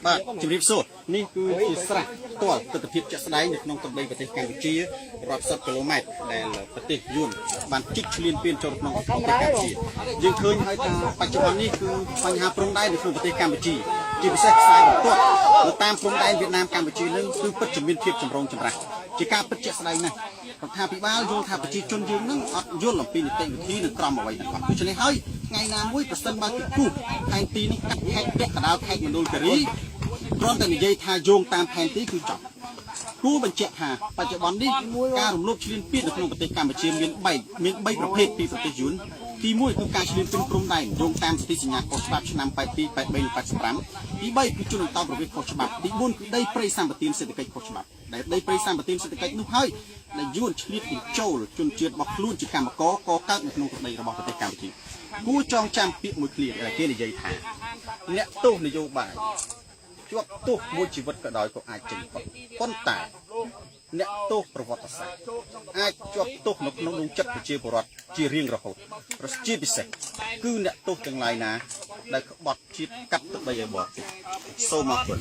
បាទជំរាបសួរនេះគឺជាស្រះផ្ទាល់ទស្សនវិជ្ជាស្ដែងនៅក្នុងទឹកដីប្រទេសកម្ពុជារាប់សិបគីឡូម៉ែត្រដែលប្រទេសយួនបានជីកឈ្លានពានចូលក្នុងប្រទេសកម្ពុជាយើងឃើញហើយថាបច្ចុប្បន្ននេះគឺបញ្ហាព្រំដែននៅក្នុងប្រទេសកម្ពុជាជាពិសេសខ្សែបន្ទាត់នៅតាមព្រំដែនវៀតណាមកម្ពុជានឹងគឺពិតជាមានភាពចម្រូងចម្រាសជាការពិតជាក់ស្ដែងណាស់រដ្ឋាភិបាលយល់ថាប្រជាជនយើងនឹងអត់យល់អំពីនីតិវិធីនិងក្រមអ្វីទាំងអស់ដូច្នេះហើយថ្ងៃណាមួយប្រសិនបើគេគូសផែនទីនេះកាត់ខេត្តពាក់កណ្ដាលខេត្តមណ្ឌលគិរីគ្រាន់តែនិយាយថាយោងតាមផែនទីគឺចប់គួរបញ្ជាក់ថាបច្ចុប្បន្ននេះការរំលោភឈ្លានពាននៅក្នុងប្រទេសកម្ពុជាមាន3ប្រភេទពីប្រទេសយួនទី1គឺការឈ្លានពានព្រំដែនយោងតាមសន្ធិសញ្ញាខុសច្បាប់ឆ្នាំ82 83 និង85ទី3គឺជនអន្តោប្រវេសន៍ខុសច្បាប់ទី4គឺដីព្រៃសម្បត្តិសេដ្ឋកិច្ចខុសច្បាប់ដែលដីព្រៃសម្បត្តិសេដ្ឋកិច្ចនោះហើយដែលយួនឆ្លៀតបញ្ចូលជនជាតិរបស់ខ្លួនជាកម្មករកកើតនៅក្នុងទឹកដីរបស់ប្រទេសកម្ពុជាគួរចងចាំពាក្យមួយឃ្លាដែលគេនិយាយថាអ្នកទោសនយោបាយជាប់ទោសមួយជីវិតក៏ដោយក៏អាចចេញផុតប៉ុន្តែអ្នកទោសប្រវត្តិសាស្ត្រអាចជាប់ទោសនៅក្នុងដួងចិត្តប្រជាពលរដ្ឋជារៀងរហូតជាពិសេសគឺអ្នកទោសទាំងឡាយណាដែលក្បត់ជាតិកាត់ទឹកដីឲ្យបរទេសសូមអរគុណ